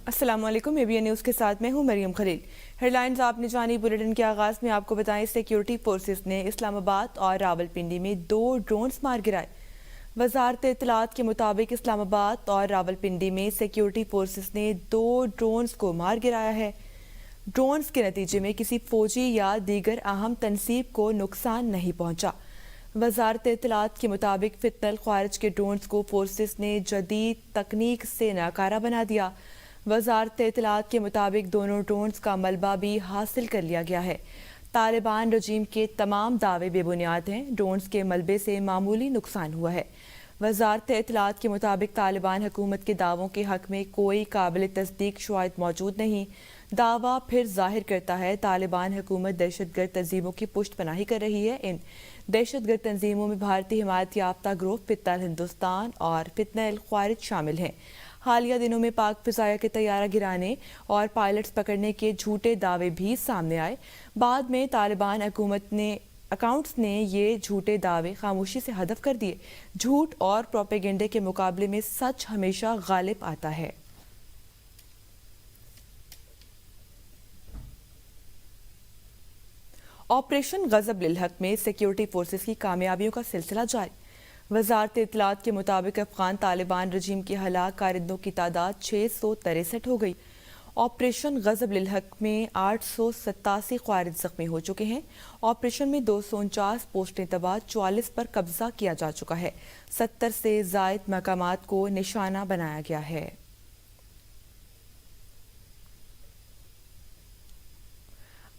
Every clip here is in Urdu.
السلام علیکم ABN نیوز کے ساتھ میں ہوں مریم خلیل۔ ہیڈ لائنز آپ نے جانی، بلیٹن کے آغاز میں آپ کو بتائیں سیکیورٹی فورسز نے اسلام آباد اور راولپنڈی میں 2 ڈرونز مار گرائے۔ وزارت اطلاعات کے مطابق اسلام آباد اور راولپنڈی میں سیکیورٹی فورسز نے 2 ڈرونز کو مار گرایا ہے۔ ڈرونز کے نتیجے میں کسی فوجی یا دیگر اہم تنصیب کو نقصان نہیں پہنچا۔ وزارت اطلاعات کے مطابق فتنہ الخوارج کے ڈرونز کو فورسز نے جدید تکنیک سے ناکارہ بنا دیا۔ وزارت اطلاعات کے مطابق دونوں ڈرونز کا ملبہ بھی حاصل کر لیا گیا ہے۔ طالبان رجیم کے تمام دعوے بے بنیاد ہیں۔ ڈرونز کے ملبے سے معمولی نقصان ہوا ہے۔ وزارت اطلاعات کے مطابق طالبان حکومت کے دعووں کے حق میں کوئی قابل تصدیق شواہد موجود نہیں۔ دعویٰ پھر ظاہر کرتا ہے طالبان حکومت دہشت گرد تنظیموں کی پشت پناہی کر رہی ہے۔ ان دہشت گرد تنظیموں میں بھارتی حمایت یافتہ گروہ فتنہ الہندوستان اور فتنہ الخوارج شامل ہیں۔ حالیہ دنوں میں پاک فضائیہ کے طیارہ گرانے اور پائلٹس پکڑنے کے جھوٹے دعوے بھی سامنے آئے۔ بعد میں طالبان حکومت نے اکاؤنٹس نے یہ جھوٹے دعوے خاموشی سے حذف کر دیے۔ جھوٹ اور پروپیگنڈے کے مقابلے میں سچ ہمیشہ غالب آتا ہے۔ آپریشن غضب للحق میں سیکیورٹی فورسز کی کامیابیوں کا سلسلہ جاری۔ وزارت اطلاعات کے مطابق افغان طالبان رجیم کے ہلاک کارندوں کی تعداد 663 ہو گئی۔ آپریشن غضب للحق میں 887 خوارج زخمی ہو چکے ہیں۔ آپریشن میں 249 پوسٹیں تباہ، 44 پر قبضہ کیا جا چکا ہے۔ 70 سے زائد مقامات کو نشانہ بنایا گیا ہے۔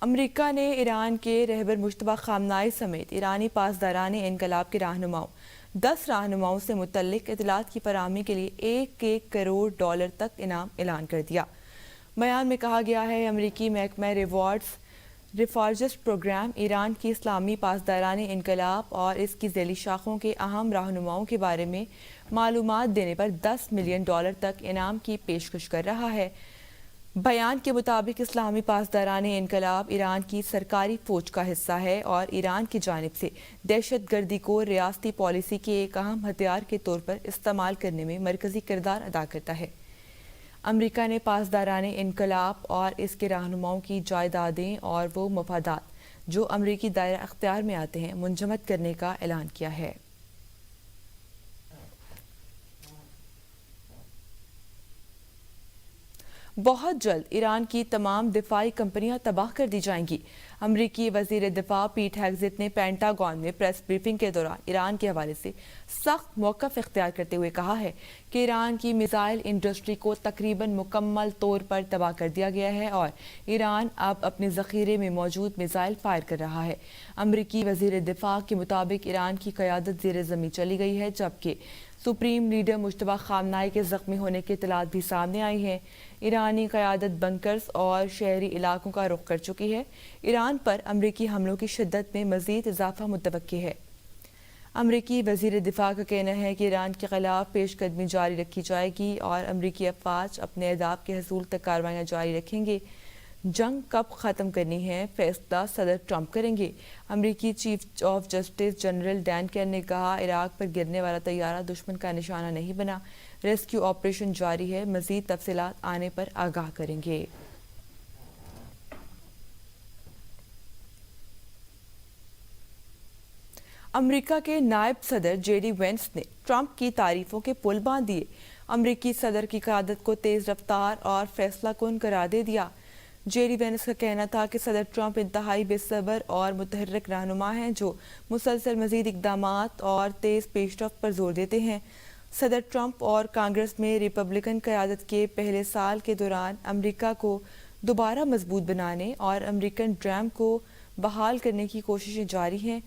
امریکہ نے ایران کے رہبر مجتبیٰ خامنہئی سمیت ایرانی پاسداران انقلاب کے رہنماؤں 10 رہنماؤں سے متعلق اطلاعات کی فراہمی کے لیے $1 کروڑ تک انعام اعلان کر دیا۔ بیان میں کہا گیا ہے امریکی محکمہ ریفارجسٹ پروگرام ایران کی اسلامی پاسداران انقلاب اور اس کی ذیلی شاخوں کے اہم رہنماؤں کے بارے میں معلومات دینے پر $10 ملین تک انعام کی پیشکش کر رہا ہے۔ بیان کے مطابق اسلامی پاسداران انقلاب ایران کی سرکاری فوج کا حصہ ہے اور ایران کی جانب سے دہشت گردی کو ریاستی پالیسی کے ایک اہم ہتھیار کے طور پر استعمال کرنے میں مرکزی کردار ادا کرتا ہے۔ امریکہ نے پاسداران انقلاب اور اس کے رہنماؤں کی جائیدادیں اور وہ مفادات جو امریکی دائرہ اختیار میں آتے ہیں منجمد کرنے کا اعلان کیا ہے۔ بہت جلد ایران کی تمام دفاعی کمپنیاں تباہ کر دی جائیں گی۔ امریکی وزیر دفاع پیٹ ہیگزیٹ نے پینٹاگون میں پریس بریفنگ کے دوران ایران کے حوالے سے سخت موقف اختیار کرتے ہوئے کہا ہے کہ ایران کی میزائل انڈسٹری کو تقریباً مکمل طور پر تباہ کر دیا گیا ہے اور ایران اب اپنے ذخیرے میں موجود میزائل فائر کر رہا ہے۔ امریکی وزیر دفاع کے مطابق ایران کی قیادت زیر زمین چلی گئی ہے، جبکہ سپریم لیڈر مجتبیٰ خامنہئی کے زخمی ہونے کی اطلاعات بھی سامنے آئی ہیں۔ ایرانی قیادت بنکرز اور شہری علاقوں کا رخ کر چکی ہے۔ ایران پر امریکی حملوں کی شدت میں مزید اضافہ متوقع ہے۔ امریکی وزیر دفاع کا کہنا ہے کہ ایران کے خلاف پیش قدمی جاری رکھی جائے گی اور امریکی افواج اپنے اہداف کے حصول تک کارروائیاں جاری رکھیں گے۔ جنگ کب ختم کرنی ہے فیصلہ صدر ٹرمپ کریں گے۔ امریکی چیف آف جسٹس جنرل ڈین کیئر نے کہا عراق پر گرنے والا طیارہ دشمن کا نشانہ نہیں بنا، ریسکیو آپریشن جاری ہے، مزید تفصیلات آنے پر آگاہ کریں گے۔ امریکہ کے نائب صدر JD وینس نے ٹرمپ کی تعریفوں کے پل باندھ دیے۔ امریکی صدر کی قیادت کو تیز رفتار اور فیصلہ کن قرار دے دیا۔ JD وینس کا کہنا تھا کہ صدر ٹرمپ انتہائی بے صبر اور متحرک رہنما ہیں جو مسلسل مزید اقدامات اور تیز پیش رفت پر زور دیتے ہیں۔ صدر ٹرمپ اور کانگریس میں ریپبلکن قیادت کے پہلے سال کے دوران امریکہ کو دوبارہ مضبوط بنانے اور امریکن ڈریم کو بحال کرنے کی کوششیں جاری ہیں۔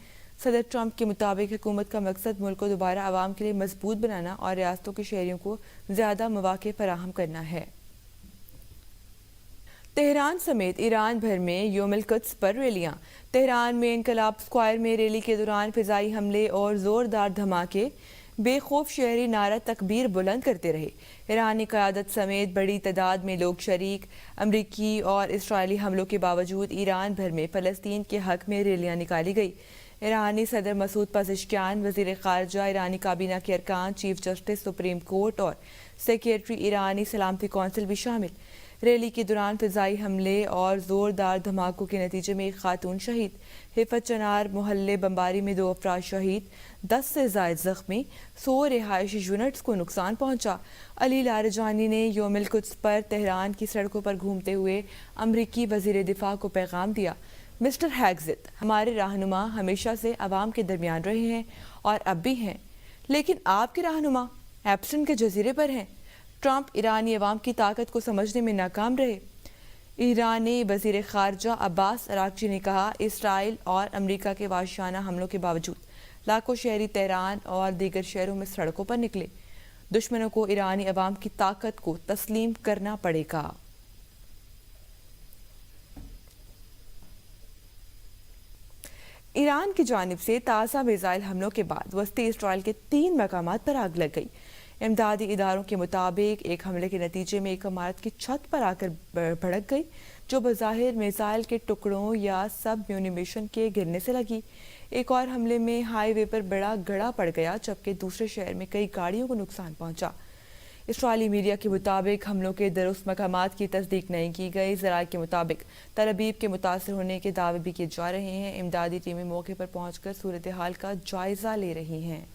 صدر ٹرمپ کے مطابق حکومت کا مقصد ملک کو دوبارہ عوام کے لیے مضبوط بنانا اور ریاستوں کے شہریوں کو زیادہ مواقع فراہم کرنا ہے۔ تہران سمیت ایران بھر میں یوم القدس پر ریلیاں۔ تہران میں انقلاب اسکوائر میں ریلی کے دوران فضائی حملے اور زوردار دھماکے، بے خوف شہری نعرہ تکبیر بلند کرتے رہے۔ ایرانی قیادت سمیت بڑی تعداد میں لوگ شریک۔ امریکی اور اسرائیلی حملوں کے باوجود ایران بھر میں فلسطین کے حق میں ریلیاں نکالی گئی۔ ایرانی صدر مسعود پزشکیان، وزیر خارجہ، ایرانی کابینہ کے ارکان، چیف جسٹس سپریم کورٹ اور سیکریٹری ایرانی سلامتی کونسل بھی شامل۔ ریلی کے دوران فضائی حملے اور زوردار دھماکوں کے نتیجے میں ایک خاتون شہید، حفت چنار محلے بمباری میں 2 افراد شہید، 10 سے زائد زخمی، 100 رہائشی یونٹس کو نقصان پہنچا۔ علی لاریجانی نے یوم القدس پر تہران کی سڑکوں پر گھومتے ہوئے امریکی وزیر دفاع کو پیغام دیا: مسٹر ہیگزت، ہمارے رہنما ہمیشہ سے عوام کے درمیان رہے ہیں اور اب بھی ہیں، لیکن آپ کے رہنما ایپسٹن کے جزیرے پر ہیں۔ ٹرمپ ایرانی عوام کی طاقت کو سمجھنے میں ناکام رہے۔ ایرانی وزیر خارجہ عباس اراغچی نے کہا: اسرائیل اور امریکہ کے وحشیانہ حملوں کے باوجود لاکھوں شہری تہران اور دیگر شہروں میں سڑکوں پر نکلے۔ دشمنوں کو ایرانی عوام کی طاقت کو تسلیم کرنا پڑے گا۔ ایران کی جانب سے تازہ میزائل حملوں کے بعد وسطی اسرائیل کے 3 مقامات پر آگ لگ گئی۔ امدادی اداروں کے مطابق ایک حملے کے نتیجے میں ایک عمارت کی چھت پر آ کر بھڑک گئی، جو بظاہر میزائل کے ٹکڑوں یا سب میونیشن کے گرنے سے لگی۔ ایک اور حملے میں ہائی وے پر بڑا گڑھا پڑ گیا، جبکہ دوسرے شہر میں کئی گاڑیوں کو نقصان پہنچا۔ اسرائیلی میڈیا کے مطابق حملوں کے درست مقامات کی تصدیق نہیں کی گئی۔ ذرائع کے مطابق تل ابیب کے متاثر ہونے کے دعوے بھی کیے جا رہے ہیں۔ امدادی ٹیمیں موقع پر پہنچ کر صورتحال کا جائزہ لے رہی ہیں۔